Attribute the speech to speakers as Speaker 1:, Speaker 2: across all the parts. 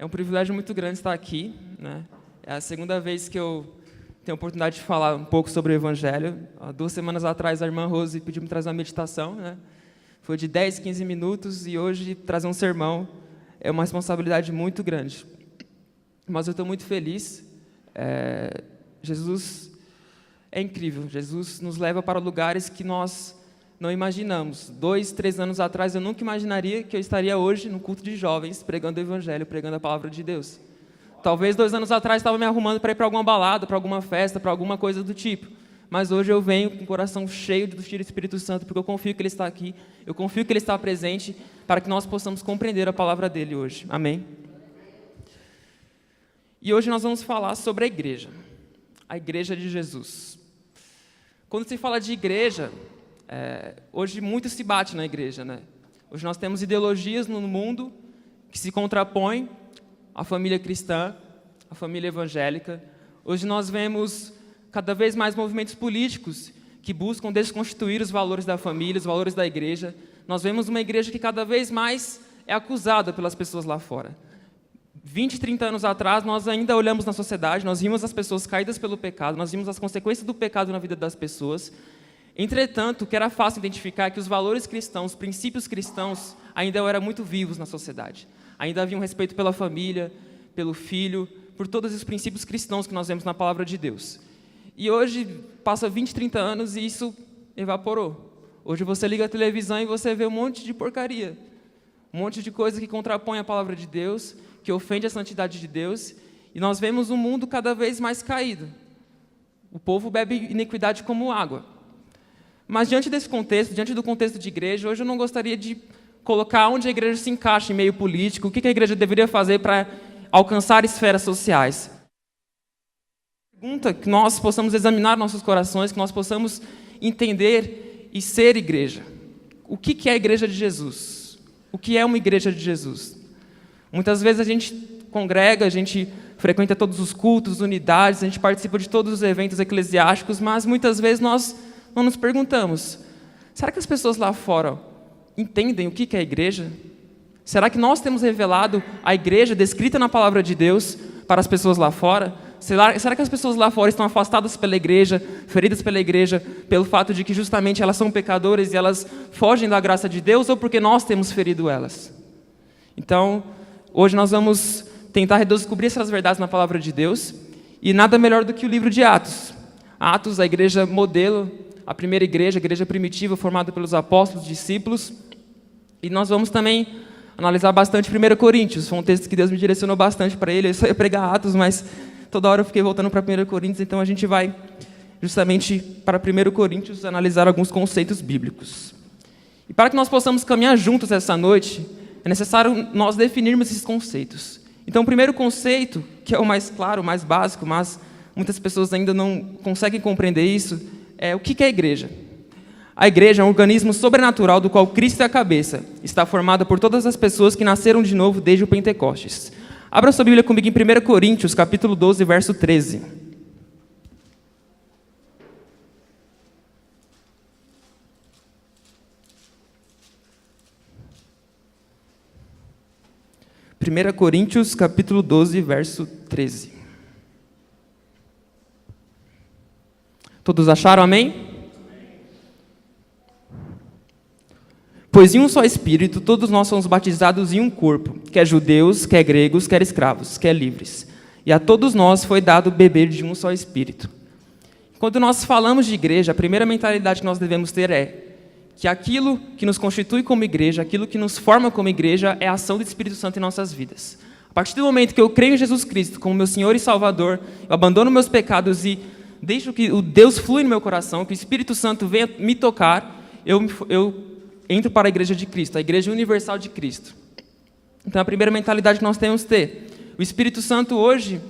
Speaker 1: É um privilégio muito grande estar aqui, né? É a segunda vez que eu tenho a oportunidade de falar um pouco sobre o Evangelho. Há 2 semanas atrás, a irmã Rose pediu para trazer uma meditação, né? Foi de 10, 15 minutos, e hoje trazer um sermão é uma responsabilidade muito grande. Mas eu estou muito feliz. Jesus é incrível. Jesus nos leva para lugares que nós não imaginamos. 2, 3 anos atrás, eu nunca imaginaria que eu estaria hoje no culto de jovens, pregando o Evangelho, pregando a palavra de Deus. Talvez 2 anos atrás estava me arrumando para ir para alguma balada, para alguma festa, para alguma coisa do tipo. Mas hoje eu venho com o coração cheio do Espírito Santo, porque eu confio que Ele está aqui, eu confio que Ele está presente, para que nós possamos compreender a palavra dEle hoje. Amém? E hoje nós vamos falar sobre a igreja de Jesus. Quando se fala de igreja, hoje muito se bate na igreja, né? Hoje nós temos ideologias no mundo que se contrapõem à família cristã, à família evangélica. Hoje nós vemos cada vez mais movimentos políticos que buscam desconstituir os valores da família, os valores da igreja. Nós vemos uma igreja que cada vez mais é acusada pelas pessoas lá fora. 20, 30 anos atrás, nós ainda olhamos na sociedade, nós vimos as pessoas caídas pelo pecado, nós vimos as consequências do pecado na vida das pessoas. Entretanto, o que era fácil identificar é que os valores cristãos, os princípios cristãos, ainda eram muito vivos na sociedade. Ainda havia um respeito pela família, pelo filho, por todos os princípios cristãos que nós vemos na palavra de Deus. E hoje, passa 20, 30 anos e isso evaporou. Hoje você liga a televisão e você vê um monte de porcaria, um monte de coisa que contrapõe a palavra de Deus, que ofende a santidade de Deus, e nós vemos um mundo cada vez mais caído. O povo bebe iniquidade como água. Mas diante desse contexto, diante do contexto de igreja, hoje eu não gostaria de colocar onde a igreja se encaixa em meio político, o que a igreja deveria fazer para alcançar esferas sociais. Pergunta que nós possamos examinar nossos corações, que nós possamos entender e ser igreja. O que é a igreja de Jesus? O que é uma igreja de Jesus? Muitas vezes a gente congrega, a gente frequenta todos os cultos, unidades, a gente participa de todos os eventos eclesiásticos, mas muitas vezes nós não nos perguntamos, será que as pessoas lá fora entendem o que é a igreja? Será que nós temos revelado a igreja descrita na palavra de Deus para as pessoas lá fora? Será que as pessoas lá fora estão afastadas pela igreja, feridas pela igreja, pelo fato de que justamente elas são pecadoras e elas fogem da graça de Deus, ou porque nós temos ferido elas? Então, hoje nós vamos tentar descobrir essas verdades na palavra de Deus, e nada melhor do que o livro de Atos. Atos, a igreja modelo, a primeira igreja, a igreja primitiva, formada pelos apóstolos, discípulos. E nós vamos também analisar bastante 1 Coríntios. Foi um texto que Deus me direcionou bastante para ele. Eu só ia pregar Atos, mas toda hora eu fiquei voltando para 1 Coríntios, então a gente vai justamente para 1 Coríntios analisar alguns conceitos bíblicos. E para que nós possamos caminhar juntos essa noite, é necessário nós definirmos esses conceitos. Então, o primeiro conceito, que é o mais claro, o mais básico, mas muitas pessoas ainda não conseguem compreender isso, é o que é a igreja. A igreja é um organismo sobrenatural do qual Cristo é a cabeça. Está formada por todas as pessoas que nasceram de novo desde o Pentecostes. Abra sua Bíblia comigo em 1 Coríntios, capítulo 12, verso 13. Primeira Coríntios, capítulo 12, verso 13. Todos acharam, amém? Pois em um só Espírito, todos nós somos batizados em um corpo, quer judeus, quer gregos, quer escravos, quer livres. E a todos nós foi dado beber de um só Espírito. Quando nós falamos de igreja, a primeira mentalidade que nós devemos ter é que aquilo que nos constitui como igreja, aquilo que nos forma como igreja, é a ação do Espírito Santo em nossas vidas. A partir do momento que eu creio em Jesus Cristo como meu Senhor e Salvador, eu abandono meus pecados e deixo que o Deus flui no meu coração, que o Espírito Santo venha me tocar, eu entro para a igreja de Cristo, a igreja universal de Cristo. Então, a primeira mentalidade que nós temos que ter. O Espírito Santo hoje,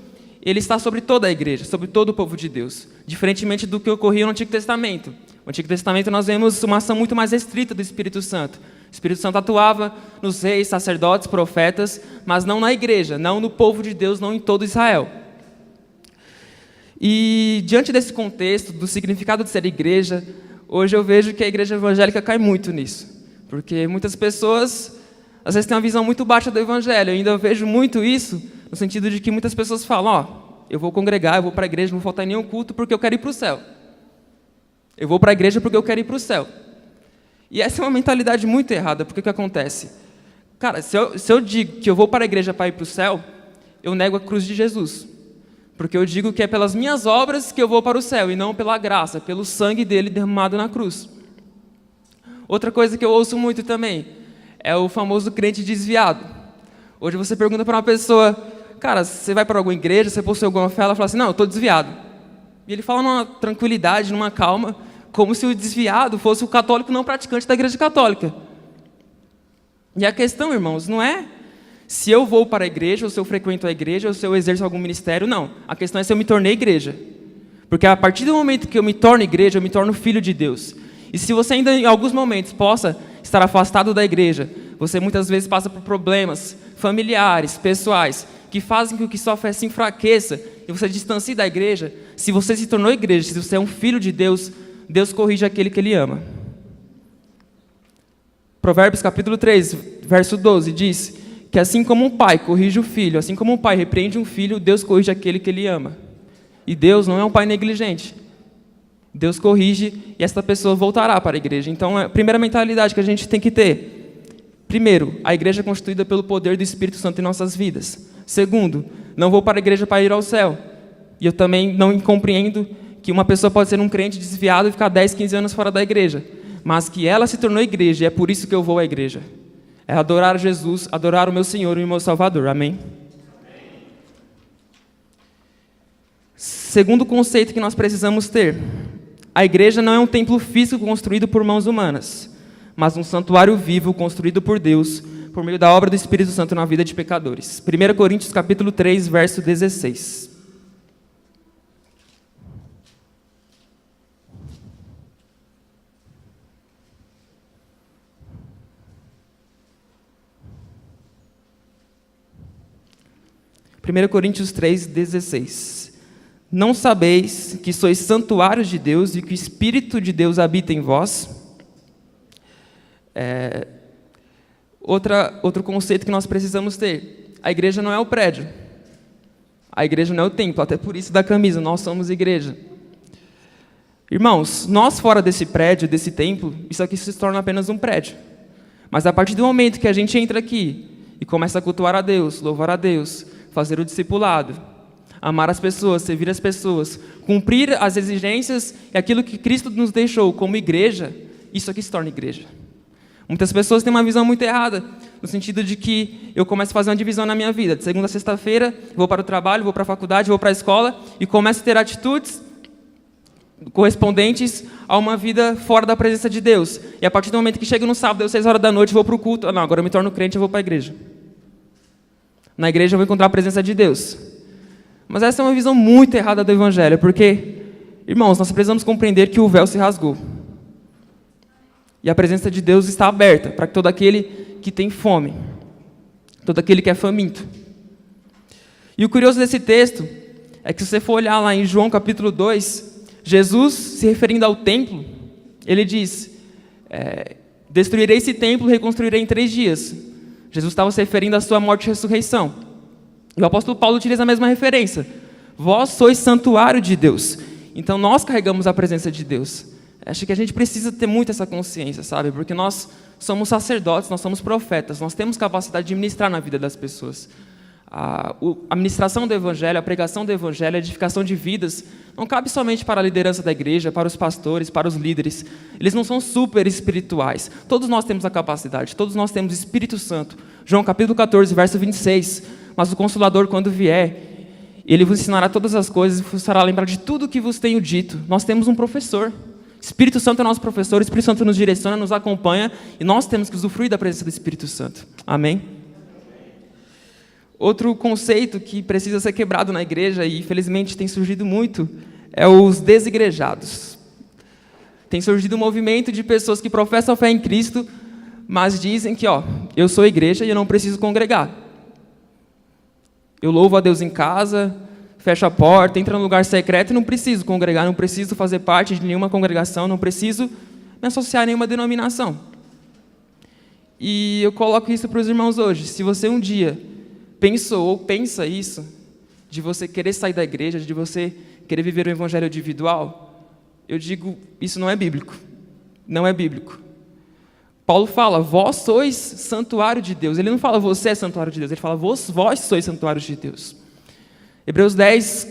Speaker 1: ele está sobre toda a igreja, sobre todo o povo de Deus, diferentemente do que ocorria no Antigo Testamento. No Antigo Testamento nós vemos uma ação muito mais restrita do Espírito Santo. O Espírito Santo atuava nos reis, sacerdotes, profetas, mas não na igreja, não no povo de Deus, não em todo Israel. E diante desse contexto, do significado de ser igreja, hoje eu vejo que a igreja evangélica cai muito nisso. Porque muitas pessoas às vezes tem uma visão muito baixa do evangelho. Eu ainda vejo muito isso, no sentido de que muitas pessoas falam, eu vou congregar, eu vou para a igreja, não vou faltar em nenhum culto porque eu quero ir para o céu. Eu vou para a igreja porque eu quero ir para o céu. E essa é uma mentalidade muito errada, porque o que acontece? Cara, se eu digo que eu vou para a igreja para ir para o céu, eu nego a cruz de Jesus. Porque eu digo que é pelas minhas obras que eu vou para o céu, e não pela graça, pelo sangue dele derramado na cruz. Outra coisa que eu ouço muito também é o famoso crente desviado. Hoje você pergunta para uma pessoa, cara, você vai para alguma igreja, você possui alguma fé? Ela fala assim, não, eu estou desviado. E ele fala numa tranquilidade, numa calma, como se o desviado fosse o católico não praticante da igreja católica. E a questão, irmãos, não é se eu vou para a igreja, ou se eu frequento a igreja, ou se eu exerço algum ministério, não. A questão é se eu me tornei igreja. Porque a partir do momento que eu me torno igreja, eu me torno filho de Deus. E se você ainda em alguns momentos possa estar afastado da igreja, você muitas vezes passa por problemas familiares, pessoais, que fazem com que sua fé se enfraqueça e você distancie da igreja. Se você se tornou igreja, se você é um filho de Deus, Deus corrige aquele que Ele ama. Provérbios capítulo 3, verso 12, diz que assim como um pai corrige o filho, assim como um pai repreende um filho, Deus corrige aquele que Ele ama. E Deus não é um pai negligente. Deus corrige e esta pessoa voltará para a igreja. Então, a primeira mentalidade que a gente tem que ter. Primeiro, a igreja é constituída pelo poder do Espírito Santo em nossas vidas. Segundo, não vou para a igreja para ir ao céu. E eu também não compreendo que uma pessoa pode ser um crente desviado e ficar 10, 15 anos fora da igreja. Mas que ela se tornou igreja e é por isso que eu vou à igreja. É adorar Jesus, adorar o meu Senhor e o meu Salvador. Amém? Segundo conceito que nós precisamos ter. A igreja não é um templo físico construído por mãos humanas, mas um santuário vivo construído por Deus, por meio da obra do Espírito Santo na vida de pecadores. 1 Coríntios capítulo 3, verso 16. Coríntios 3, 16. Não sabeis que sois santuários de Deus e que o Espírito de Deus habita em vós? Outro conceito que nós precisamos ter. A igreja não é o prédio. A igreja não é o templo, até por isso da camisa, nós somos igreja. Irmãos, nós fora desse prédio, desse templo, isso aqui se torna apenas um prédio. Mas a partir do momento que a gente entra aqui e começa a cultuar a Deus, louvar a Deus, fazer o discipulado, amar as pessoas, servir as pessoas, cumprir as exigências e aquilo que Cristo nos deixou como igreja, isso aqui se torna igreja. Muitas pessoas têm uma visão muito errada, no sentido de que eu começo a fazer uma divisão na minha vida. De segunda a sexta-feira, vou para o trabalho, vou para a faculdade, vou para a escola e começo a ter atitudes correspondentes a uma vida fora da presença de Deus. E a partir do momento que chego no sábado, às 6 horas da noite, vou para o culto. Não, agora eu me torno crente, eu vou para a igreja. Na igreja eu vou encontrar a presença de Deus. Mas essa é uma visão muito errada do Evangelho, porque, irmãos, nós precisamos compreender que o véu se rasgou. E a presença de Deus está aberta para todo aquele que tem fome, todo aquele que é faminto. E o curioso desse texto é que se você for olhar lá em João capítulo 2, Jesus, se referindo ao templo, ele diz, destruirei esse templo e reconstruirei em 3 dias. Jesus estava se referindo à sua morte e ressurreição. E o apóstolo Paulo utiliza a mesma referência. Vós sois santuário de Deus. Então nós carregamos a presença de Deus. Acho que a gente precisa ter muito essa consciência, sabe? Porque nós somos sacerdotes, nós somos profetas, nós temos capacidade de ministrar na vida das pessoas. A ministração do Evangelho, a pregação do Evangelho, a edificação de vidas, não cabe somente para a liderança da igreja, para os pastores, para os líderes. Eles não são super espirituais. Todos nós temos a capacidade, todos nós temos Espírito Santo. João capítulo 14, verso 26. Mas o Consolador, quando vier, ele vos ensinará todas as coisas e vos fará lembrar de tudo o que vos tenho dito. Nós temos um professor. Espírito Santo é nosso professor, o Espírito Santo nos direciona, nos acompanha, e nós temos que usufruir da presença do Espírito Santo. Amém? Outro conceito que precisa ser quebrado na igreja, e infelizmente tem surgido muito, é os desigrejados. Tem surgido um movimento de pessoas que professam a fé em Cristo, mas dizem que, eu sou igreja e eu não preciso congregar. Eu louvo a Deus em casa, fecho a porta, entro num lugar secreto e não preciso congregar, não preciso fazer parte de nenhuma congregação, não preciso me associar a nenhuma denominação. E eu coloco isso para os irmãos hoje. Se você um dia pensou ou pensa isso, de você querer sair da igreja, de você querer viver o evangelho individual, eu digo, isso não é bíblico. Não é bíblico. Paulo fala, vós sois santuário de Deus. Ele não fala, você é santuário de Deus. Ele fala, vós sois santuário de Deus. Hebreus 10,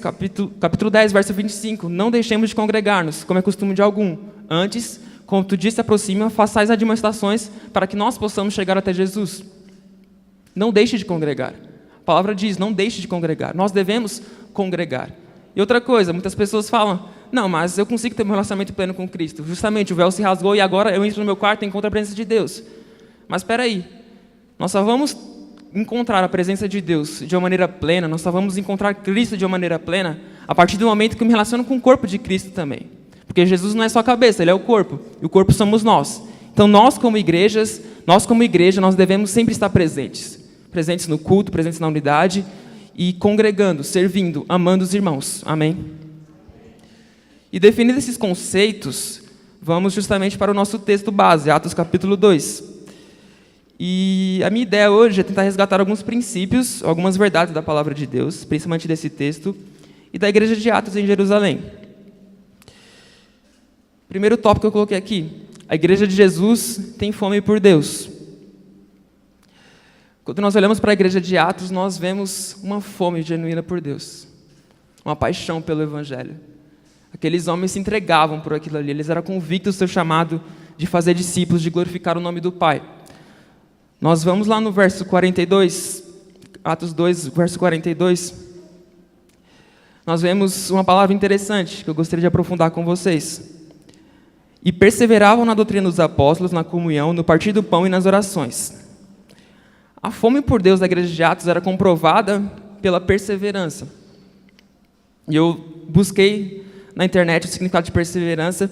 Speaker 1: capítulo 10, verso 25. Não deixemos de congregar-nos, como é costume de algum. Antes, como tu disse, aproxima, façais admoestações para que nós possamos chegar até Jesus. Não deixe de congregar. A palavra diz, não deixe de congregar. Nós devemos congregar. E outra coisa, muitas pessoas falam, não, mas eu consigo ter um relacionamento pleno com Cristo. Justamente, o véu se rasgou e agora eu entro no meu quarto e encontro a presença de Deus. Mas espera aí, nós só vamos encontrar a presença de Deus de uma maneira plena, nós só vamos encontrar Cristo de uma maneira plena a partir do momento que eu me relaciono com o corpo de Cristo também. Porque Jesus não é só a cabeça, Ele é o corpo. E o corpo somos nós. Então nós como igreja, nós devemos sempre estar presentes. Presentes no culto, presentes na unidade e congregando, servindo, amando os irmãos. Amém? E definindo esses conceitos, vamos justamente para o nosso texto base, Atos capítulo 2. E a minha ideia hoje é tentar resgatar alguns princípios, algumas verdades da palavra de Deus, principalmente desse texto, e da igreja de Atos em Jerusalém. Primeiro tópico que eu coloquei aqui, a igreja de Jesus tem fome por Deus. Quando nós olhamos para a igreja de Atos, nós vemos uma fome genuína por Deus, uma paixão pelo Evangelho. Aqueles homens se entregavam por aquilo ali, eles eram convictos do seu chamado de fazer discípulos, de glorificar o nome do Pai. Nós vamos lá no verso 42, Atos 2, verso 42. Nós vemos uma palavra interessante que eu gostaria de aprofundar com vocês. E perseveravam na doutrina dos apóstolos, na comunhão, no partir do pão e nas orações. A fome por Deus da igreja de Atos era comprovada pela perseverança. E eu busquei na internet o significado de perseverança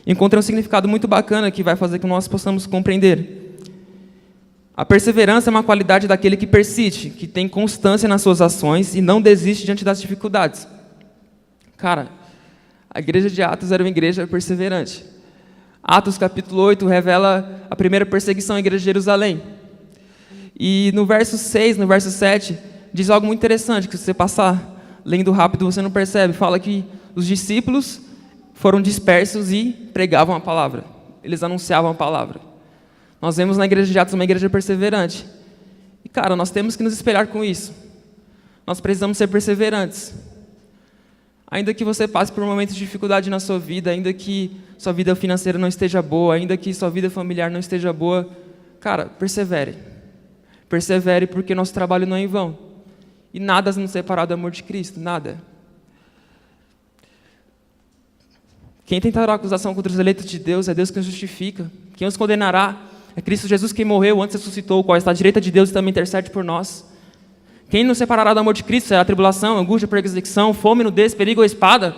Speaker 1: e encontrei um significado muito bacana que vai fazer com que nós possamos compreender. A perseverança é uma qualidade daquele que persiste, que tem constância nas suas ações e não desiste diante das dificuldades. Cara, a igreja de Atos era uma igreja perseverante. Atos capítulo 8 revela a primeira perseguição à igreja de Jerusalém. E no verso 6, no verso 7, diz algo muito interessante, que se você passar lendo rápido você não percebe. Fala que os discípulos foram dispersos e pregavam a palavra. Eles anunciavam a palavra. Nós vemos na igreja de Atos uma igreja perseverante. E, cara, nós temos que nos espelhar com isso. Nós precisamos ser perseverantes. Ainda que você passe por momentos de dificuldade na sua vida, ainda que sua vida financeira não esteja boa, ainda que sua vida familiar não esteja boa, cara, persevere. Persevere, porque nosso trabalho não é em vão. E nada nos separar do amor de Cristo, nada. Quem tentará acusação contra os eleitos de Deus é Deus quem os justifica. Quem os condenará é Cristo Jesus, quem morreu, antes ressuscitou, o qual está à direita de Deus e também intercede por nós. Quem nos separará do amor de Cristo será a tribulação, angústia, perseguição, fome, nudez, perigo ou espada?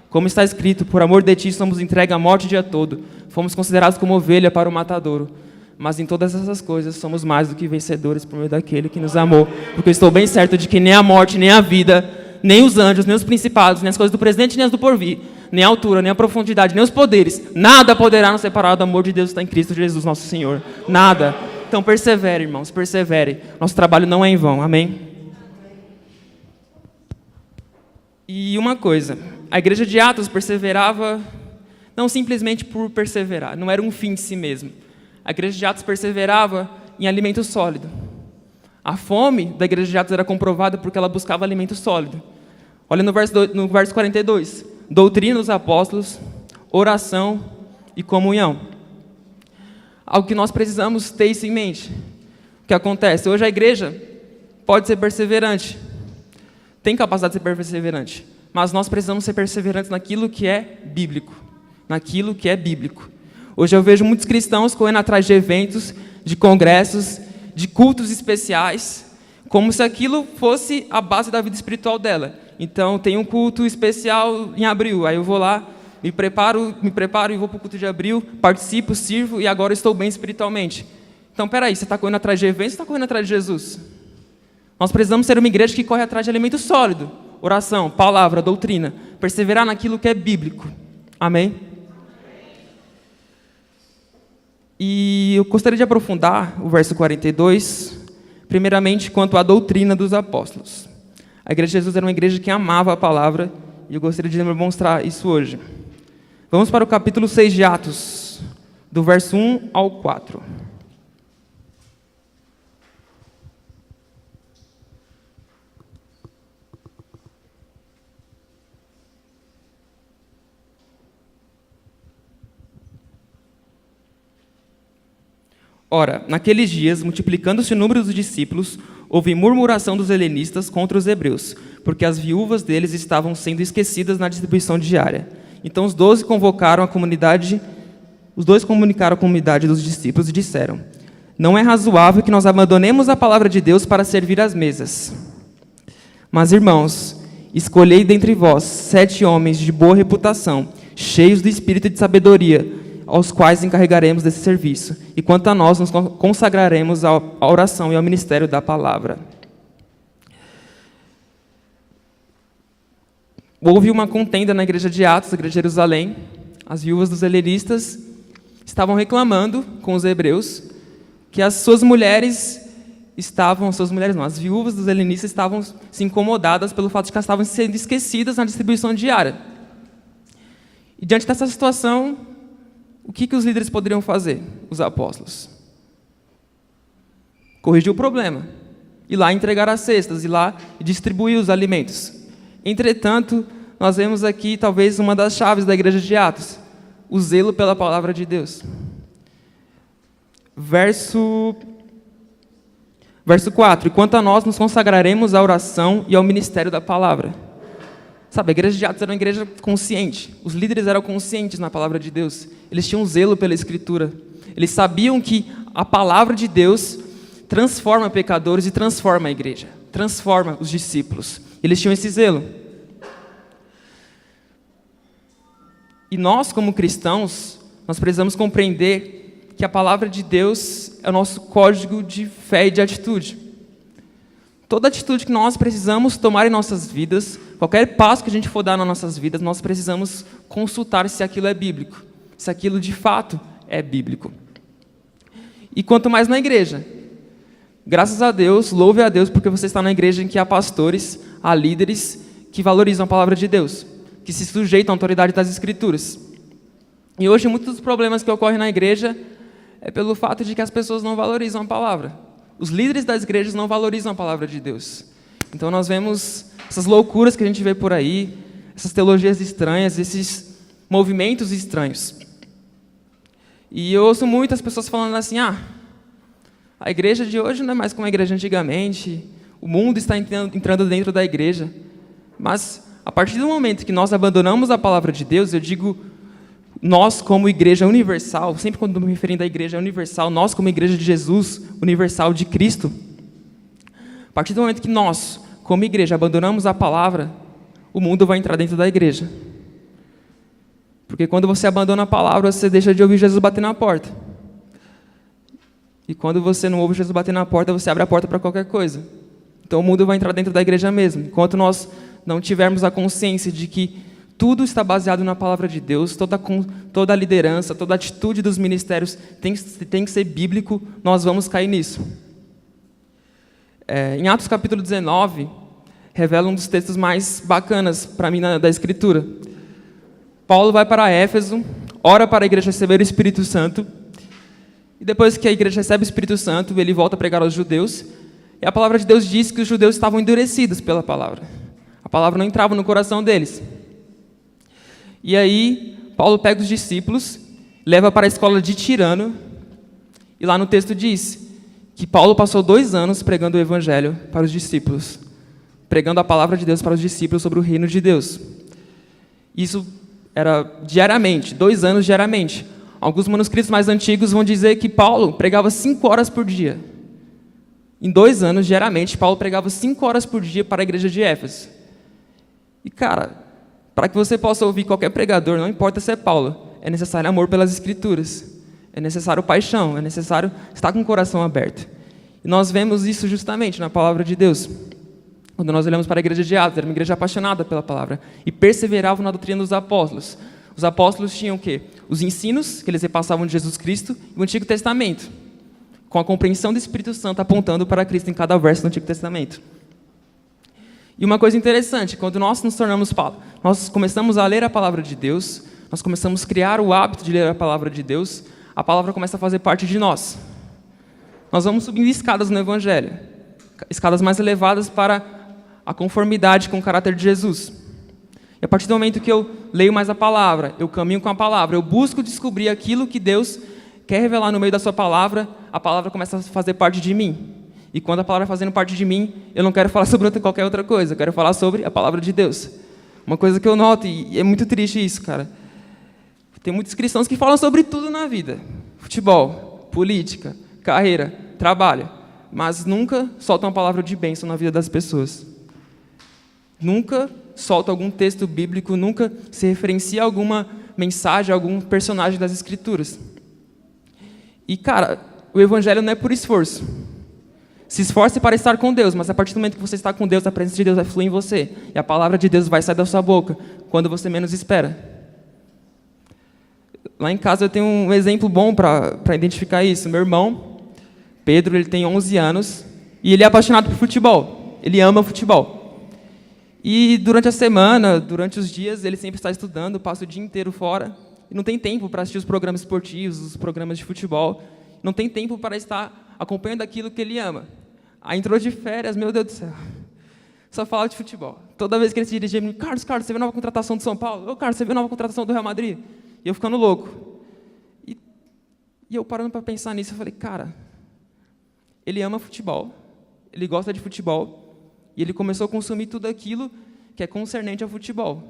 Speaker 1: Como está escrito, por amor de ti somos entregues à morte o dia todo. Fomos considerados como ovelha para o matadouro. Mas em todas essas coisas somos mais do que vencedores por meio daquele que nos amou. Porque eu estou bem certo de que nem a morte, nem a vida, nem os anjos, nem os principados, nem as coisas do presente, nem as do porvir, nem a altura, nem a profundidade, nem os poderes, nada poderá nos separar do amor de Deus que está em Cristo Jesus, nosso Senhor. Nada. Então persevere, irmãos, persevere. Nosso trabalho não é em vão. Amém? E uma coisa, a igreja de Atos perseverava não simplesmente por perseverar, não era um fim em si mesmo. A igreja de Atos perseverava em alimento sólido. A fome da igreja de Atos era comprovada porque ela buscava alimento sólido. Olha no verso 42. Doutrina dos apóstolos, oração e comunhão. Algo que nós precisamos ter isso em mente. O que acontece? Hoje a igreja pode ser perseverante. Tem capacidade de ser perseverante. Mas nós precisamos ser perseverantes naquilo que é bíblico. Naquilo que é bíblico. Hoje eu vejo muitos cristãos correndo atrás de eventos, de congressos, de cultos especiais, como se aquilo fosse a base da vida espiritual dela. Então, tem um culto especial em abril, aí eu vou lá, me preparo e vou para o culto de abril, participo, sirvo e agora estou bem espiritualmente. Então, peraí, você está correndo atrás de eventos ou está correndo atrás de Jesus? Nós precisamos ser uma igreja que corre atrás de alimento sólido, oração, palavra, doutrina, perseverar naquilo que é bíblico. Amém? E eu gostaria de aprofundar o verso 42, primeiramente quanto à doutrina dos apóstolos. A igreja de Jesus era uma igreja que amava a palavra, e eu gostaria de demonstrar isso hoje. Vamos para o capítulo 6 de Atos, do verso 1 ao 4. Ora, naqueles dias, multiplicando-se o número dos discípulos, houve murmuração dos helenistas contra os hebreus, porque as viúvas deles estavam sendo esquecidas na distribuição diária. Então os 12 comunicaram à comunidade dos discípulos e disseram: não é razoável que nós abandonemos a palavra de Deus para servir às mesas. Mas, irmãos, escolhei dentre vós 7 homens de boa reputação, cheios do espírito de sabedoria, aos quais encarregaremos desse serviço. E quanto a nós, nos consagraremos à oração e ao ministério da palavra. Houve uma contenda na igreja de Atos, na igreja de Jerusalém. As viúvas dos helenistas estavam reclamando com os hebreus que as viúvas dos helenistas estavam se incomodadas pelo fato de que elas estavam sendo esquecidas na distribuição diária. E diante dessa situação, o que os líderes poderiam fazer, os apóstolos? Corrigir o problema, ir lá entregar as cestas, ir lá e distribuir os alimentos. Entretanto, nós vemos aqui talvez uma das chaves da igreja de Atos, o zelo pela palavra de Deus. Verso 4, e quanto a nós, nos consagraremos à oração e ao ministério da palavra. Sabe, a igreja de Atos era uma igreja consciente. Os líderes eram conscientes na palavra de Deus. Eles tinham zelo pela Escritura. Eles sabiam que a palavra de Deus transforma pecadores e transforma a igreja. Transforma os discípulos. Eles tinham esse zelo. E nós, como cristãos, nós precisamos compreender que a palavra de Deus é o nosso código de fé e de atitude. Toda atitude que nós precisamos tomar em nossas vidas, qualquer passo que a gente for dar nas nossas vidas, nós precisamos consultar se aquilo é bíblico, se aquilo de fato é bíblico. E quanto mais na igreja. Graças a Deus, louve a Deus, porque você está na igreja em que há pastores, há líderes que valorizam a palavra de Deus, que se sujeitam à autoridade das Escrituras. E hoje muitos dos problemas que ocorrem na igreja é pelo fato de que as pessoas não valorizam a palavra. Os líderes das igrejas não valorizam a palavra de Deus. Então nós vemos essas loucuras que a gente vê por aí, essas teologias estranhas, esses movimentos estranhos. E eu ouço muitas pessoas falando assim: a igreja de hoje não é mais como a igreja antigamente, o mundo está entrando dentro da igreja. Mas a partir do momento que nós abandonamos a palavra de Deus, eu digo, nós como igreja universal, sempre quando me referindo à igreja universal, nós como igreja de Jesus, universal de Cristo, a partir do momento que nós, como igreja, abandonamos a palavra, o mundo vai entrar dentro da igreja. Porque quando você abandona a palavra, você deixa de ouvir Jesus bater na porta. E quando você não ouve Jesus bater na porta, você abre a porta para qualquer coisa. Então o mundo vai entrar dentro da igreja mesmo. Enquanto nós não tivermos a consciência de que tudo está baseado na palavra de Deus, toda a liderança, toda a atitude dos ministérios tem que ser bíblico, nós vamos cair nisso. Em Atos capítulo 19, revela um dos textos mais bacanas para mim da Escritura. Paulo vai para Éfeso, ora para a igreja receber o Espírito Santo, e depois que a igreja recebe o Espírito Santo, ele volta a pregar aos judeus, e a palavra de Deus diz que os judeus estavam endurecidos pela palavra. A palavra não entrava no coração deles. E aí, Paulo pega os discípulos, leva para a escola de Tirano, e lá no texto diz que Paulo passou 2 anos pregando o evangelho para os discípulos, pregando a palavra de Deus para os discípulos sobre o reino de Deus. Isso era diariamente, 2 anos diariamente. Alguns manuscritos mais antigos vão dizer que Paulo pregava 5 horas por dia. Em 2 anos, diariamente, Paulo pregava 5 horas por dia para a igreja de Éfeso. E, cara, para que você possa ouvir qualquer pregador, não importa se é Paulo, é necessário amor pelas Escrituras, é necessário paixão, é necessário estar com o coração aberto. E nós vemos isso justamente na palavra de Deus. Quando nós olhamos para a igreja de Atos, era uma igreja apaixonada pela palavra e perseveravam na doutrina dos apóstolos. Os apóstolos tinham o quê? os ensinos que eles repassavam de Jesus Cristo e o Antigo Testamento, com a compreensão do Espírito Santo apontando para Cristo em cada verso do Antigo Testamento. E uma coisa interessante, quando nós começamos a ler a palavra de Deus, nós começamos a criar o hábito de ler a palavra de Deus, a palavra começa a fazer parte de nós. Nós vamos subindo escadas no Evangelho, escadas mais elevadas para a conformidade com o caráter de Jesus. E a partir do momento que eu leio mais a palavra, eu caminho com a palavra, eu busco descobrir aquilo que Deus quer revelar no meio da sua palavra, a palavra começa a fazer parte de mim. E quando a palavra fazendo parte de mim, eu não quero falar sobre qualquer outra coisa, eu quero falar sobre a palavra de Deus. Uma coisa que eu noto, e é muito triste isso, cara. Tem muitos cristãos que falam sobre tudo na vida. Futebol, política, carreira, trabalho. Mas nunca soltam uma palavra de bênção na vida das pessoas. Nunca solta algum texto bíblico, nunca se referencia a alguma mensagem, a algum personagem das Escrituras. E, cara, o Evangelho não é por esforço. Se esforce para estar com Deus, mas a partir do momento que você está com Deus, a presença de Deus vai fluir em você. E a palavra de Deus vai sair da sua boca quando você menos espera. Lá em casa eu tenho um exemplo bom para identificar isso. Meu irmão, Pedro, ele tem 11 anos e ele é apaixonado por futebol. Ele ama futebol. E durante a semana, durante os dias, ele sempre está estudando, passa o dia inteiro fora. E não tem tempo para assistir os programas esportivos, os programas de futebol. Não tem tempo para estar acompanhando aquilo que ele ama. Aí entrou de férias, meu Deus do céu. Só fala de futebol. Toda vez que ele se dirigia, ele me Carlos, você viu a nova contratação do São Paulo? Ô, Carlos, você viu a nova contratação do Real Madrid? E eu ficando louco. E eu parando para pensar nisso, eu falei, cara, ele ama futebol, ele gosta de futebol, e ele começou a consumir tudo aquilo que é concernente ao futebol.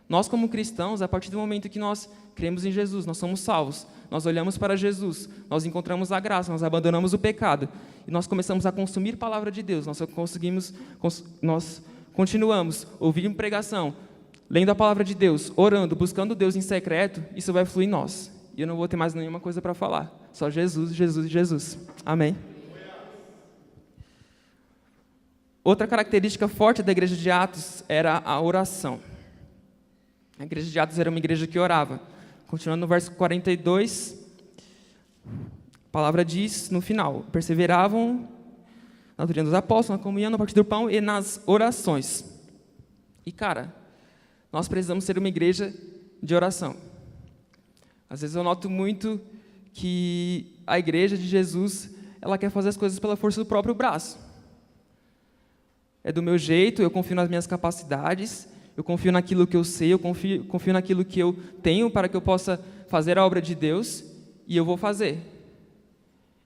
Speaker 1: Nós, como cristãos, a partir do momento que nós cremos em Jesus, nós somos salvos, nós olhamos para Jesus, nós encontramos a graça, nós abandonamos o pecado, e nós começamos a consumir a palavra de Deus, nós continuamos ouvindo pregação, lendo a palavra de Deus, orando, buscando Deus em secreto, isso vai fluir em nós. E eu não vou ter mais nenhuma coisa para falar. Só Jesus, Jesus e Jesus. Amém. Outra característica forte da igreja de Atos era a oração. A igreja de Atos era uma igreja que orava. Continuando no verso 42, a palavra diz no final, perseveravam na doutrina dos apóstolos, na comunhão, na partir do pão e nas orações. E, cara, nós precisamos ser uma igreja de oração. Às vezes eu noto muito que a igreja de Jesus, ela quer fazer as coisas pela força do próprio braço. É do meu jeito, eu confio nas minhas capacidades, eu confio naquilo que eu sei, eu confio naquilo que eu tenho para que eu possa fazer a obra de Deus, e eu vou fazer.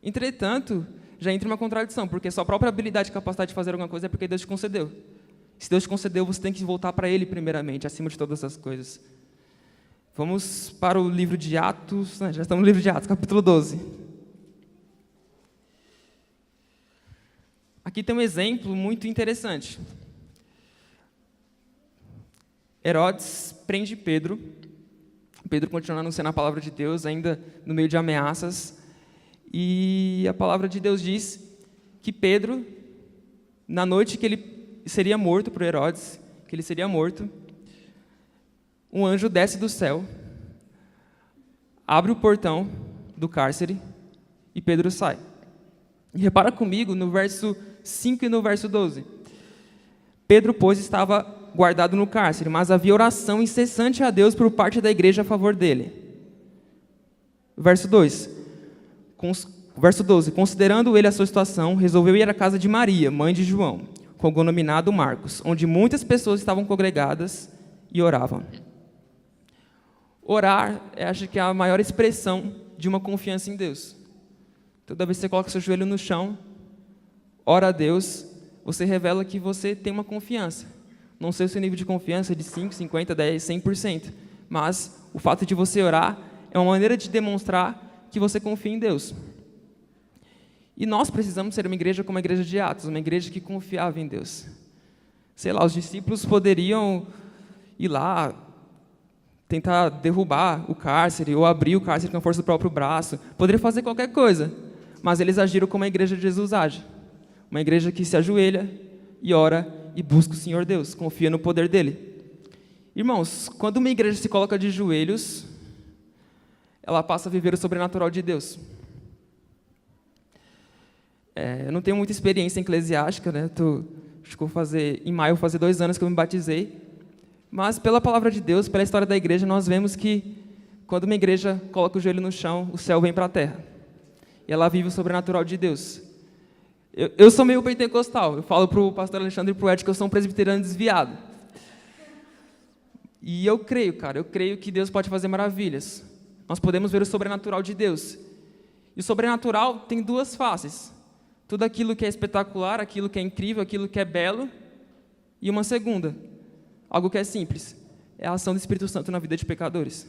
Speaker 1: Entretanto, já entra uma contradição, porque sua própria habilidade e capacidade de fazer alguma coisa é porque Deus te concedeu. Se Deus te concedeu, você tem que voltar para Ele primeiramente, acima de todas as coisas. Vamos para o livro de Atos, já estamos no livro de Atos, capítulo 12. Aqui tem um exemplo muito interessante. Herodes prende Pedro. Pedro continua anunciando a palavra de Deus, ainda no meio de ameaças. E a palavra de Deus diz que Pedro, na noite que ele seria morto por Herodes, que ele seria morto, um anjo desce do céu, abre o portão do cárcere e Pedro sai. E repara comigo no verso 5 e no verso 12. Pedro, pois, estava guardado no cárcere, mas havia oração incessante a Deus por parte da igreja a favor dele. Verso 2. Verso 12. Considerando ele a sua situação, resolveu ir à casa de Maria, mãe de João, com o denominado Marcos, onde muitas pessoas estavam congregadas e oravam. Orar, acho que é a maior expressão de uma confiança em Deus. Toda vez que você coloca seu joelho no chão, ora a Deus, você revela que você tem uma confiança. Não sei o seu nível de confiança de 5, 50, 10, 100%, mas o fato de você orar é uma maneira de demonstrar que você confia em Deus. E nós precisamos ser uma igreja como a igreja de Atos, uma igreja que confiava em Deus. Sei lá, os discípulos poderiam ir lá, tentar derrubar o cárcere ou abrir o cárcere com a força do próprio braço, poderia fazer qualquer coisa, mas eles agiram como a igreja de Jesus age, uma igreja que se ajoelha e ora e busca o Senhor Deus, confia no poder dele. Irmãos, quando uma igreja se coloca de joelhos, ela passa a viver o sobrenatural de Deus. Eu não tenho muita experiência eclesiástica, né? Acho que em maio, vou fazer 2 anos que eu me batizei. Mas, pela palavra de Deus, pela história da igreja, nós vemos que, quando uma igreja coloca o joelho no chão, o céu vem para a terra. E ela vive o sobrenatural de Deus. Eu sou meio pentecostal. Eu falo para o pastor Alexandre e para o Ed que eu sou um presbiteriano desviado. E eu creio, cara, que Deus pode fazer maravilhas. Nós podemos ver o sobrenatural de Deus. E o sobrenatural tem 2 faces. Tudo aquilo que é espetacular, aquilo que é incrível, aquilo que é belo. E uma segunda, algo que é simples. É a ação do Espírito Santo na vida de pecadores.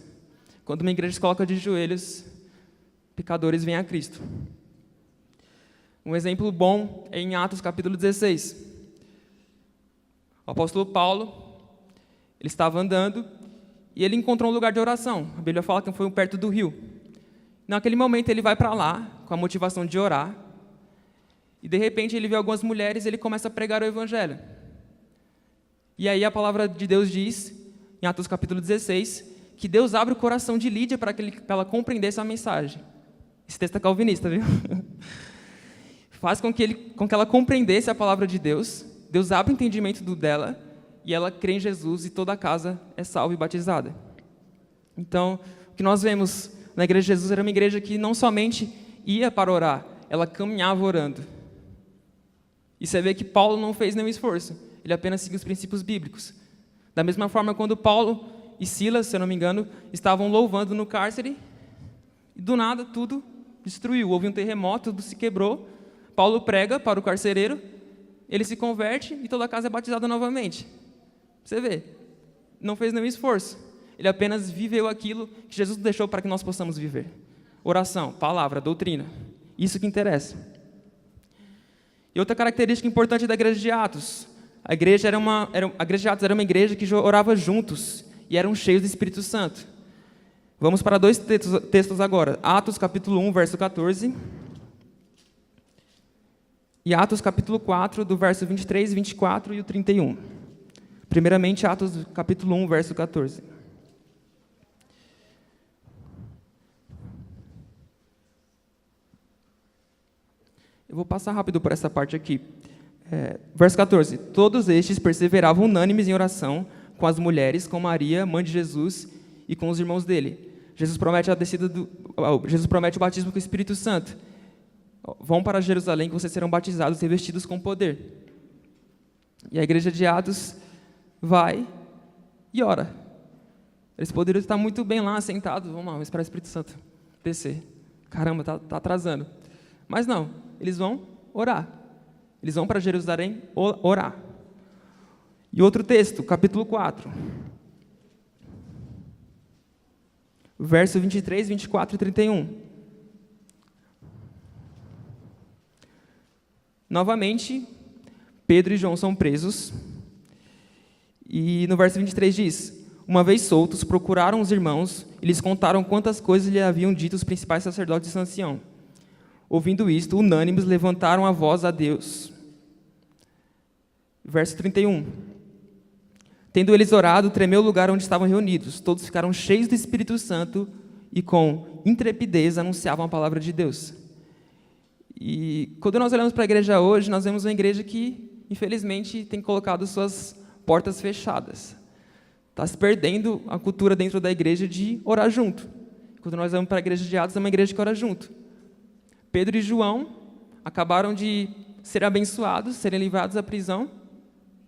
Speaker 1: Quando uma igreja se coloca de joelhos, pecadores vêm a Cristo. Um exemplo bom é em Atos capítulo 16. O apóstolo Paulo, ele estava andando e ele encontrou um lugar de oração. A Bíblia fala que foi perto do rio. Naquele momento ele vai para lá com a motivação de orar. E de repente ele vê algumas mulheres e ele começa a pregar o evangelho. E aí a palavra de Deus diz, em Atos capítulo 16, que Deus abre o coração de Lídia para ela compreendesse a mensagem. Esse texto é calvinista, viu? Faz com que ela compreendesse a palavra de Deus. Deus abre o entendimento dela e ela crê em Jesus e toda a casa é salva e batizada. Então, o que nós vemos na igreja de Jesus era uma igreja que não somente ia para orar, ela caminhava orando. E você vê que Paulo não fez nenhum esforço, ele apenas seguiu os princípios bíblicos. Da mesma forma, quando Paulo e Silas, se eu não me engano, estavam louvando no cárcere, e do nada tudo destruiu, houve um terremoto, tudo se quebrou, Paulo prega para o carcereiro, ele se converte e toda a casa é batizada novamente. Você vê, não fez nenhum esforço, ele apenas viveu aquilo que Jesus deixou para que nós possamos viver. Oração, palavra, doutrina, isso que interessa. E outra característica importante da igreja de Atos, a igreja de Atos era uma igreja que orava juntos e eram cheios do Espírito Santo. Vamos para 2 textos agora, Atos capítulo 1, verso 14, e Atos capítulo 4, do verso 23, 24 e o 31. Primeiramente, Atos capítulo 1, verso 14. Eu vou passar rápido por essa parte aqui. Verso 14. Todos estes perseveravam unânimes em oração com as mulheres, com Maria, mãe de Jesus, e com os irmãos dele. Jesus promete o batismo com o Espírito Santo. Vão para Jerusalém que vocês serão batizados e revestidos com poder. E a igreja de Atos vai e ora. Eles poderiam estar muito bem lá, sentados. Vamos esperar o Espírito Santo descer. Caramba, está atrasando. Mas não, eles vão orar. Eles vão para Jerusalém orar. E outro texto, capítulo 4. Verso 23, 24 e 31. Novamente, Pedro e João são presos. E no verso 23 diz: uma vez soltos, procuraram os irmãos e lhes contaram quantas coisas lhe haviam dito os principais sacerdotes de Ancião. Ouvindo isto, unânimes levantaram a voz a Deus. Verso 31. Tendo eles orado, tremeu o lugar onde estavam reunidos. Todos ficaram cheios do Espírito Santo e com intrepidez anunciavam a palavra de Deus. E quando nós olhamos para a igreja hoje, nós vemos uma igreja que, infelizmente, tem colocado suas portas fechadas. Está se perdendo a cultura dentro da igreja de orar junto. Quando nós vamos para a igreja de Atos, é uma igreja que ora junto. Pedro e João acabaram de ser abençoados, serem livrados da prisão,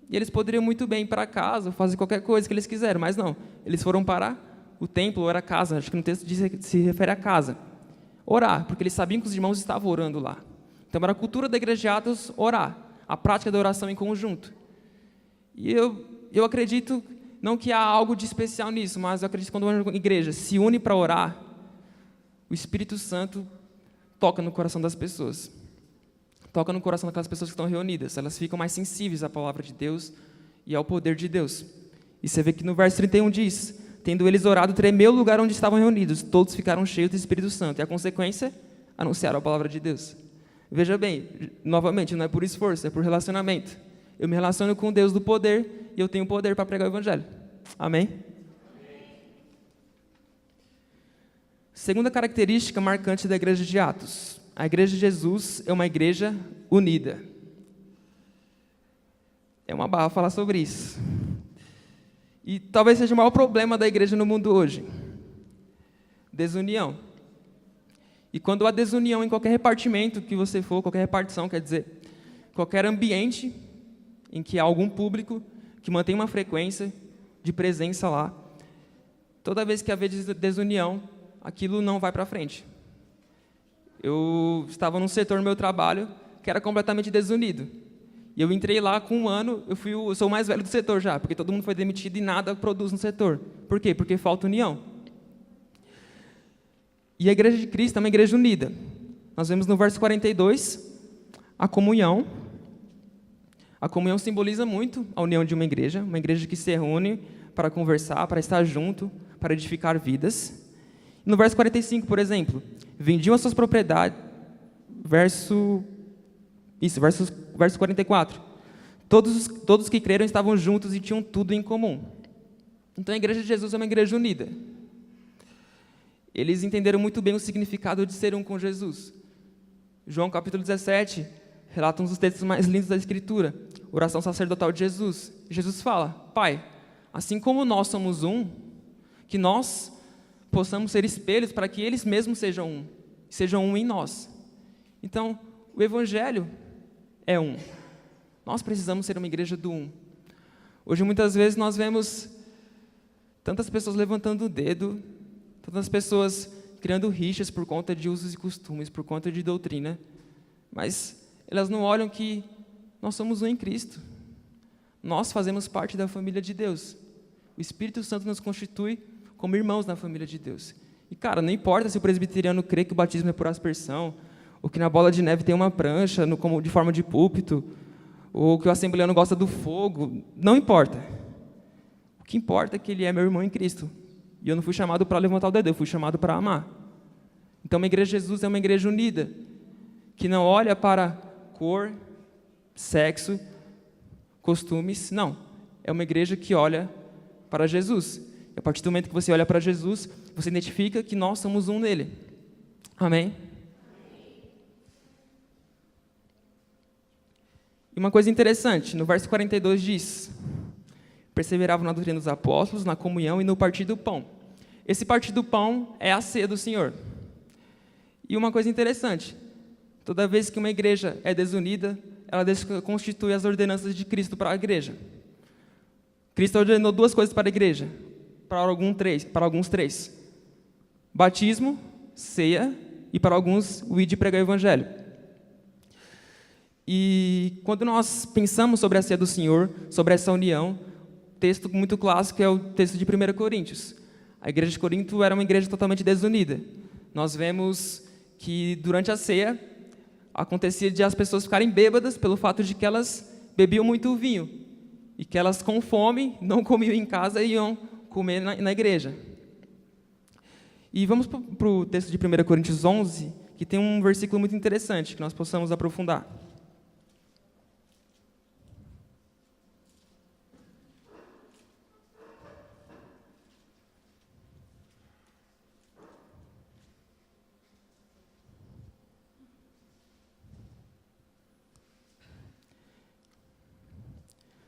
Speaker 1: e eles poderiam muito bem ir para casa, fazer qualquer coisa que eles quiseram, mas não. Eles foram para o templo, ou era a casa, acho que no texto se refere à casa. Orar, porque eles sabiam que os irmãos estavam orando lá. Então, era a cultura da igreja de Atos orar, a prática da oração em conjunto. E eu acredito, não que há algo de especial nisso, mas eu acredito que quando uma igreja se une para orar, o Espírito Santo toca no coração das pessoas. Toca no coração daquelas pessoas que estão reunidas. Elas ficam mais sensíveis à palavra de Deus e ao poder de Deus. E você vê que no verso 31 diz: tendo eles orado, tremeu o lugar onde estavam reunidos. Todos ficaram cheios do Espírito Santo. E a consequência, anunciaram a palavra de Deus. Veja bem, novamente, não é por esforço, é por relacionamento. Eu me relaciono com o Deus do poder e eu tenho poder para pregar o Evangelho. Amém? Segunda característica marcante da igreja de Atos. A igreja de Jesus é uma igreja unida. É uma barra falar sobre isso. E talvez seja o maior problema da igreja no mundo hoje. Desunião. E quando há desunião em qualquer repartimento que você for, qualquer repartição, quer dizer, qualquer ambiente em que há algum público que mantém uma frequência de presença lá, toda vez que haver desunião, aquilo não vai para frente. Eu estava num setor no meu trabalho que era completamente desunido. E eu entrei lá com 1 ano, eu sou o mais velho do setor já, porque todo mundo foi demitido e nada produz no setor. Por quê? Porque falta união. E a igreja de Cristo é uma igreja unida. Nós vemos no verso 42 a comunhão. A comunhão simboliza muito a união de uma igreja que se reúne para conversar, para estar junto, para edificar vidas. No verso 45, por exemplo, vendiam as suas propriedades, verso 44. Todos que creram estavam juntos e tinham tudo em comum. Então a igreja de Jesus é uma igreja unida. Eles entenderam muito bem o significado de ser um com Jesus. João capítulo 17 relata um dos textos mais lindos da Escritura, oração sacerdotal de Jesus. Jesus fala: Pai, assim como nós somos um, que nós possamos ser espelhos para que eles mesmos sejam um em nós. Então, o Evangelho é um. Nós precisamos ser uma igreja do um. Hoje, muitas vezes, nós vemos tantas pessoas levantando o dedo, tantas pessoas criando rixas por conta de usos e costumes, por conta de doutrina, mas elas não olham que nós somos um em Cristo. Nós fazemos parte da família de Deus. O Espírito Santo nos constitui como irmãos na família de Deus. E, cara, não importa se o presbiteriano crê que o batismo é por aspersão, ou que na bola de neve tem uma prancha de forma de púlpito, ou que o assembleano gosta do fogo, não importa. O que importa é que ele é meu irmão em Cristo. E eu não fui chamado para levantar o dedo, eu fui chamado para amar. Então, uma igreja de Jesus é uma igreja unida, que não olha para cor, sexo, costumes, não. É uma igreja que olha para Jesus. E a partir do momento que você olha para Jesus, você identifica que nós somos um nele. Amém? E uma coisa interessante, no verso 42 diz: perseveravam na doutrina dos apóstolos, na comunhão e no partir do pão. Esse partir do pão é a ceia do Senhor. E uma coisa interessante, toda vez que uma igreja é desunida, ela desconstitui as ordenanças de Cristo para a igreja. Cristo ordenou 2 coisas para a igreja, para alguns 3. Batismo, ceia, e para alguns, o ir de pregar o evangelho. E quando nós pensamos sobre a ceia do Senhor, sobre essa união, texto muito clássico é o texto de 1 Coríntios. A igreja de Corinto era uma igreja totalmente desunida. Nós vemos que durante a ceia acontecia de as pessoas ficarem bêbadas pelo fato de que elas bebiam muito vinho e que elas com fome não comiam em casa e iam comer na igreja. E vamos para o texto de 1 Coríntios 11, que tem um versículo muito interessante que nós possamos aprofundar.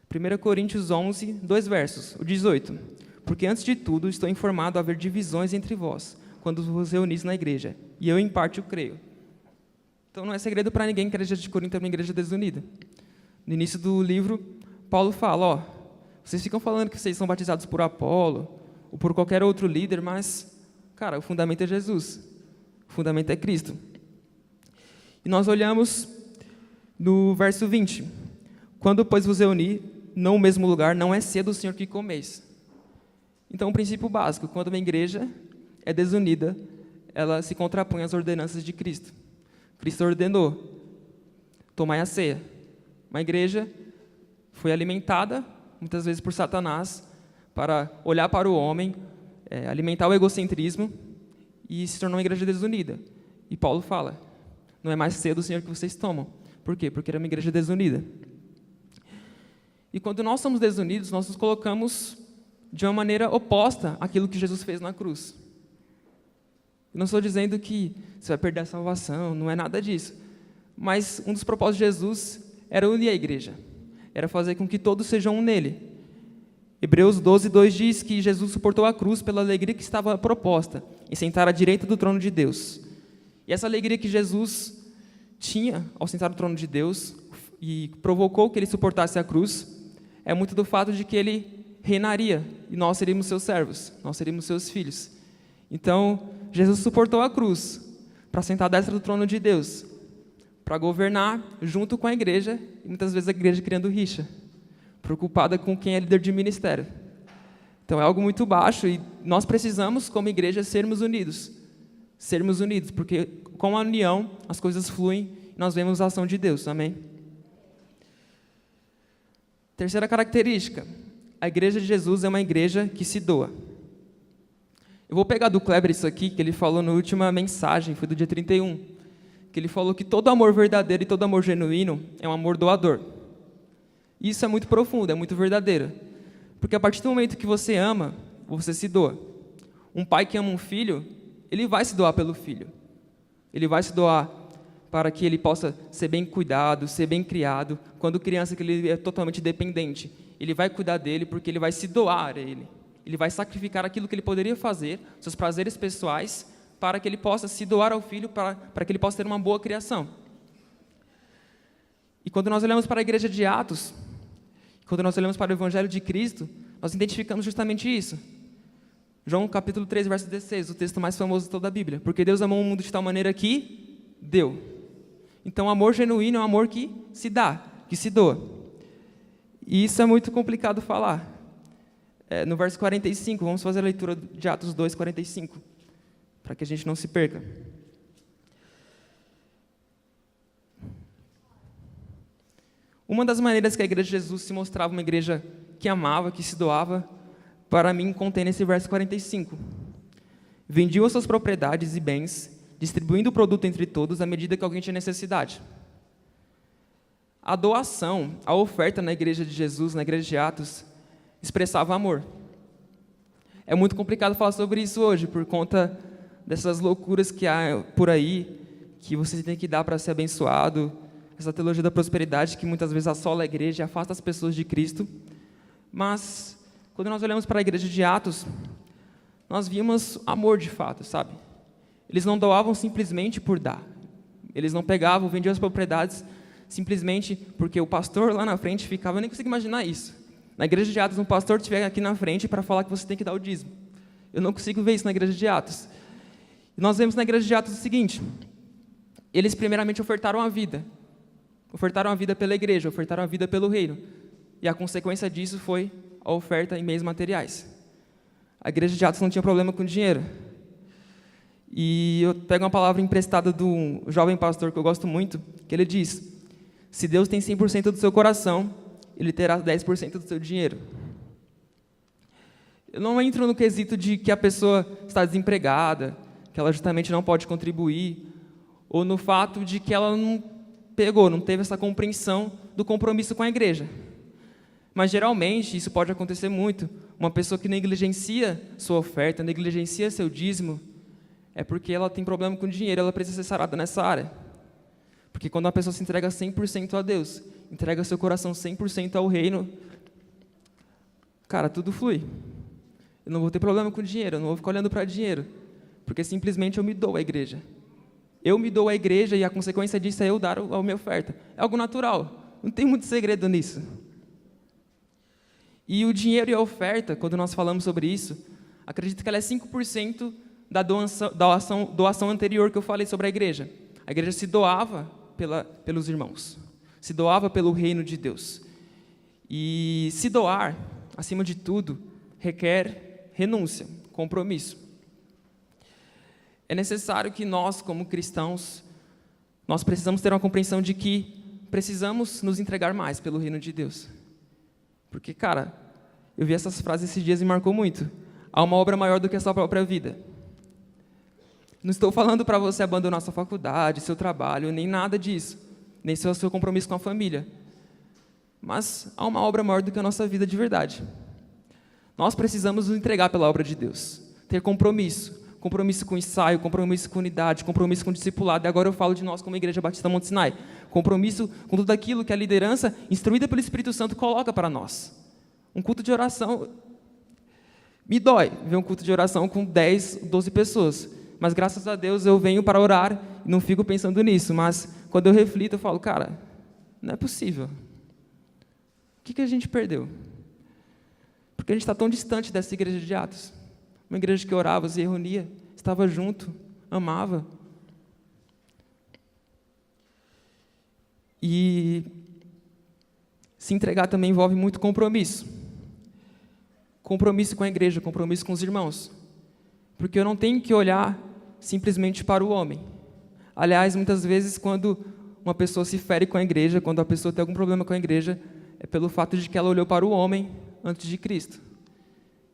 Speaker 1: 1 Coríntios 11, 2 versos, o 18. Porque antes de tudo estou informado a haver divisões entre vós, quando vos reunis na igreja, e eu em parte o creio. Então não é segredo para ninguém que a igreja de Corinto é uma igreja desunida. No início do livro, Paulo fala, vocês ficam falando que vocês são batizados por Apolo, ou por qualquer outro líder, mas, cara, o fundamento é Jesus. O fundamento é Cristo. E nós olhamos no verso 20. Quando, pois, vos reunir, no mesmo lugar, não é ceia do Senhor que comeis. Então, o princípio básico, quando uma igreja é desunida, ela se contrapõe às ordenanças de Cristo. Cristo ordenou, tomai a ceia. Uma igreja foi alimentada, muitas vezes por Satanás, para olhar para o homem, alimentar o egocentrismo e se tornou uma igreja desunida. E Paulo fala, não é mais ceia do Senhor que vocês tomam. Por quê? Porque era uma igreja desunida. E quando nós somos desunidos, nós nos colocamos de uma maneira oposta àquilo que Jesus fez na cruz. Eu não estou dizendo que você vai perder a salvação, não é nada disso. Mas um dos propósitos de Jesus era unir a igreja, era fazer com que todos sejam um nele. Hebreus 12:2 diz que Jesus suportou a cruz pela alegria que estava proposta, em sentar à direita do trono de Deus. E essa alegria que Jesus tinha ao sentar no trono de Deus e provocou que ele suportasse a cruz, é muito do fato de que ele reinaria, e nós seríamos seus servos, nós seríamos seus filhos. Então, Jesus suportou a cruz para sentar à destra do trono de Deus, para governar junto com a igreja, e muitas vezes a igreja criando rixa, preocupada com quem é líder de ministério. Então é algo muito baixo e nós precisamos, como igreja, sermos unidos, porque com a união as coisas fluem e nós vemos a ação de Deus, amém? Terceira característica, a igreja de Jesus é uma igreja que se doa. Eu vou pegar do Kleber isso aqui, que ele falou na última mensagem, foi do dia 31, que ele falou que todo amor verdadeiro e todo amor genuíno é um amor doador. Isso é muito profundo, é muito verdadeiro. Porque a partir do momento que você ama, você se doa. Um pai que ama um filho, ele vai se doar pelo filho. Ele vai se doar para que ele possa ser bem cuidado, ser bem criado. Quando criança, que ele é totalmente dependente, ele vai cuidar dele porque ele vai se doar a ele. Ele vai sacrificar aquilo que ele poderia fazer, seus prazeres pessoais, para que ele possa se doar ao filho, para que ele possa ter uma boa criação. E quando nós olhamos para a igreja de Atos, quando nós olhamos para o Evangelho de Cristo, nós identificamos justamente isso. João capítulo 3, verso 16, o texto mais famoso de toda a Bíblia. Porque Deus amou o mundo de tal maneira que deu. Então, amor genuíno é um amor que se dá, que se doa. E isso é muito complicado falar. No verso 45, vamos fazer a leitura de Atos 2, 45, para que a gente não se perca. Uma das maneiras que a igreja de Jesus se mostrava uma igreja que amava, que se doava, para mim contém nesse verso 45. Vendiam as suas propriedades e bens, distribuindo o produto entre todos à medida que alguém tinha necessidade. A doação, a oferta na igreja de Jesus, na igreja de Atos, expressava amor. É muito complicado falar sobre isso hoje, por conta dessas loucuras que há por aí, que você tem que dar para ser abençoado, essa teologia da prosperidade que muitas vezes assola a igreja e afasta as pessoas de Cristo. Mas, quando nós olhamos para a igreja de Atos, nós vimos amor de fato, sabe? Eles não doavam simplesmente por dar. Eles não pegavam, vendiam as propriedades simplesmente porque o pastor lá na frente ficava, eu nem consigo imaginar isso. Na igreja de Atos, um pastor estiver aqui na frente para falar que você tem que dar o dízimo. Eu não consigo ver isso na igreja de Atos. E nós vemos na igreja de Atos o seguinte: eles primeiramente ofertaram a vida pela igreja, ofertaram a vida pelo reino. E a consequência disso foi a oferta em meios materiais. A igreja de Atos não tinha problema com dinheiro. E eu pego uma palavra emprestada de um jovem pastor que eu gosto muito, que ele diz: se Deus tem 100% do seu coração, Ele terá 10% do seu dinheiro. Eu não entro no quesito de que a pessoa está desempregada, que ela justamente não pode contribuir, ou no fato de que ela não teve essa compreensão do compromisso com a igreja. Mas, geralmente, isso pode acontecer muito. Uma pessoa que negligencia sua oferta, negligencia seu dízimo, é porque ela tem problema com dinheiro, ela precisa ser sarada nessa área. Porque quando uma pessoa se entrega 100% a Deus, entrega seu coração 100% ao reino, cara, tudo flui. Eu não vou ter problema com dinheiro, eu não vou ficar olhando para dinheiro, porque simplesmente eu me dou à igreja. Eu me dou à igreja e a consequência disso é eu dar a minha oferta. É algo natural, não tem muito segredo nisso. E o dinheiro e a oferta, quando nós falamos sobre isso, acredito que ela é 5% da doação anterior que eu falei sobre a igreja. A igreja se doava pelos irmãos, se doava pelo reino de Deus. E se doar, acima de tudo, requer renúncia, compromisso. É necessário que nós, como cristãos, nós precisamos ter uma compreensão de que precisamos nos entregar mais pelo reino de Deus. Porque, cara, eu vi essas frases esses dias e marcou muito. Há uma obra maior do que a sua própria vida. Não estou falando para você abandonar sua faculdade, seu trabalho, nem nada disso, nem seu compromisso com a família. Mas há uma obra maior do que a nossa vida de verdade. Nós precisamos nos entregar pela obra de Deus, ter compromisso compromisso com ensaio, compromisso com unidade, compromisso com discipulado. E agora eu falo de nós como Igreja Batista Monte Sinai. Compromisso com tudo aquilo que a liderança, instruída pelo Espírito Santo, coloca para nós. Um culto de oração, me dói ver um culto de oração com 10, 12 pessoas. Mas graças a Deus eu venho para orar e não fico pensando nisso. Mas quando eu reflito, eu falo, cara, não é possível. O que a gente perdeu? Porque a gente está tão distante dessa igreja de Atos. Uma igreja que orava, se reunia, estava junto, amava. E se entregar também envolve muito compromisso. Compromisso com a igreja, compromisso com os irmãos. Porque eu não tenho que olhar simplesmente para o homem. Aliás, muitas vezes, quando uma pessoa se fere com a igreja, quando a pessoa tem algum problema com a igreja, é pelo fato de que ela olhou para o homem antes de Cristo.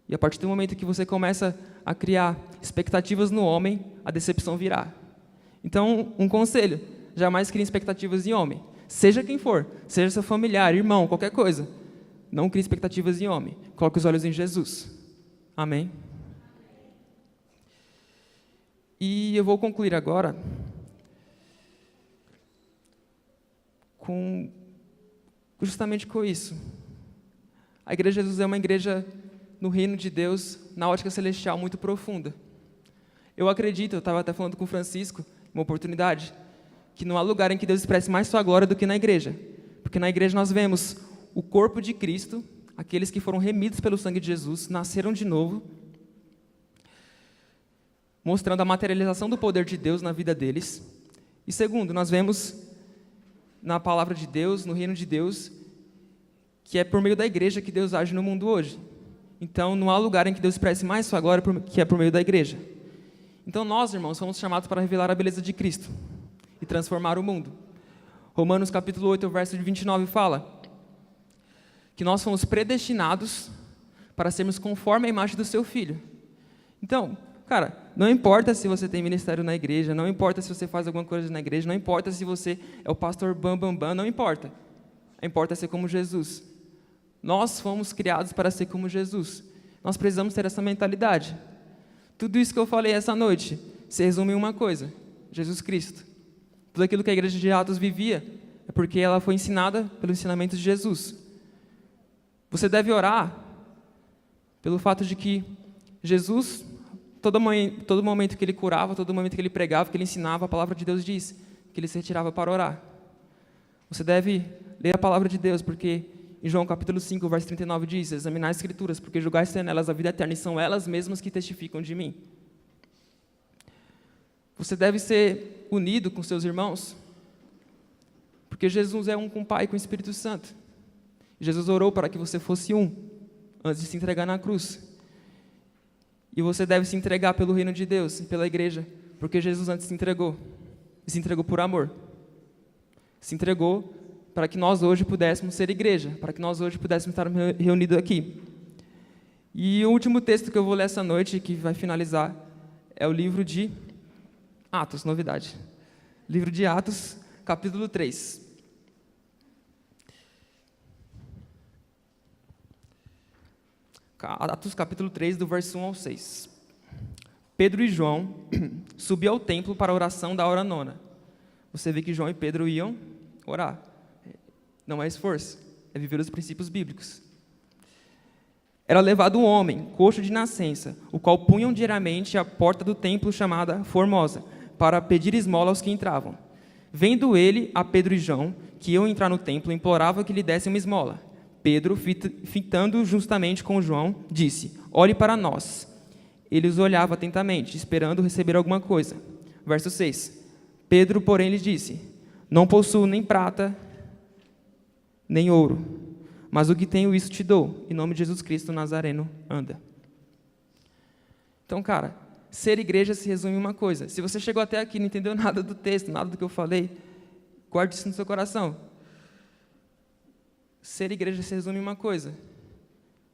Speaker 1: E a partir do momento que você começa a criar expectativas no homem, a decepção virá. Então, um conselho, jamais crie expectativas em homem. Seja quem for, seja seu familiar, irmão, qualquer coisa. Não crie expectativas em homem. Coloque os olhos em Jesus. Amém? E eu vou concluir agora justamente com isso. A Igreja de Jesus é uma igreja no reino de Deus, na ótica celestial, muito profunda. Eu acredito, eu estava até falando com o Francisco, uma oportunidade, que não há lugar em que Deus expresse mais sua glória do que na igreja. Porque na igreja nós vemos o corpo de Cristo, aqueles que foram remidos pelo sangue de Jesus, nasceram de novo, mostrando a materialização do poder de Deus na vida deles. E segundo, nós vemos na palavra de Deus, no reino de Deus, que é por meio da igreja que Deus age no mundo hoje. Então, não há lugar em que Deus expresse mais sua glória que é por meio da igreja. Então, nós, irmãos, somos chamados para revelar a beleza de Cristo e transformar o mundo. Romanos capítulo 8, verso 29 fala que nós fomos predestinados para sermos conforme a imagem do seu Filho. Então, cara, não importa se você tem ministério na igreja, não importa se você faz alguma coisa na igreja, não importa se você é o pastor bam, não importa. Importa ser como Jesus. Nós fomos criados para ser como Jesus. Nós precisamos ter essa mentalidade. Tudo isso que eu falei essa noite se resume em uma coisa: Jesus Cristo. Tudo aquilo que a igreja de Atos vivia é porque ela foi ensinada pelo ensinamento de Jesus. Você deve orar pelo fato de que Jesus, todo momento que ele curava, todo momento que ele pregava, que ele ensinava, a palavra de Deus diz que ele se retirava para orar. Você deve ler a palavra de Deus, porque em João capítulo 5, verso 39 diz: examinar as escrituras, porque julgais ter nelas a vida eterna, e são elas mesmas que testificam de mim. Você deve ser unido com seus irmãos, porque Jesus é um com o Pai e com o Espírito Santo. Jesus orou para que você fosse um, antes de se entregar na cruz. E você deve se entregar pelo reino de Deus e pela igreja, porque Jesus antes se entregou. E se entregou por amor. Se entregou para que nós hoje pudéssemos ser igreja, para que nós hoje pudéssemos estar reunidos aqui. E o último texto que eu vou ler essa noite, que vai finalizar, é o livro de Atos, novidade. Livro de Atos, capítulo 3. Atos, capítulo 3, do verso 1 ao 6. Pedro e João subiam ao templo para a oração da hora nona. Você vê que João e Pedro iam orar. Não é esforço, é viver os princípios bíblicos. Era levado um homem, coxo de nascença, o qual punham diariamente à porta do templo chamada Formosa, para pedir esmola aos que entravam. Vendo ele a Pedro e João, que iam entrar no templo, implorava que lhe dessem uma esmola. Pedro, fitando justamente com João, disse: olhe para nós. Ele os olhava atentamente, esperando receber alguma coisa. Verso 6. Pedro, porém, lhe disse: não possuo nem prata, nem ouro, mas o que tenho isso te dou. Em nome de Jesus Cristo Nazareno, anda. Então, cara, ser igreja se resume em uma coisa. Se você chegou até aqui e não entendeu nada do texto, nada do que eu falei, guarde isso no seu coração. Ser igreja se resume em uma coisa.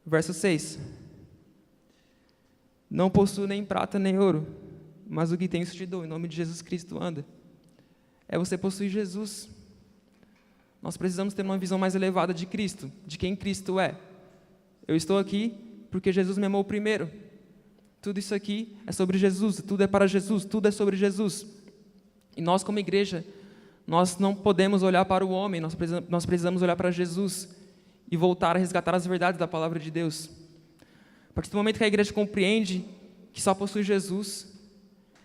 Speaker 1: Verso 6. Não possuo nem prata nem ouro, mas o que tenho isso te dou. Em nome de Jesus Cristo, anda. É você possuir Jesus. Nós precisamos ter uma visão mais elevada de Cristo, de quem Cristo é. Eu estou aqui porque Jesus me amou primeiro. Tudo isso aqui é sobre Jesus, tudo é para Jesus, tudo é sobre Jesus. E nós, como igreja, nós não podemos olhar para o homem, nós precisamos olhar para Jesus e voltar a resgatar as verdades da palavra de Deus. A partir do momento que a igreja compreende que só possui Jesus,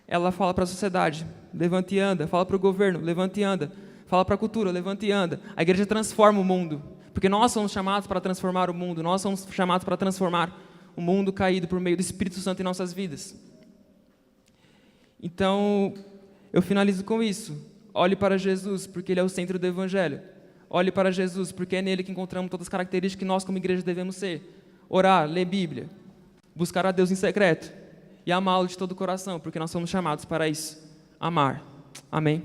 Speaker 1: ela fala para a sociedade, levanta e anda, fala para o governo, levanta e anda, fala para a cultura, levanta e anda. A igreja transforma o mundo, porque nós somos chamados para transformar o mundo, nós somos chamados para transformar o mundo caído por meio do Espírito Santo em nossas vidas. Então, eu finalizo com isso. Olhe para Jesus, porque Ele é o centro do Evangelho. Olhe para Jesus, porque é nele que encontramos todas as características que nós como igreja devemos ser. Orar, ler Bíblia, buscar a Deus em secreto e amá-lo de todo o coração, porque nós somos chamados para isso. Amar. Amém.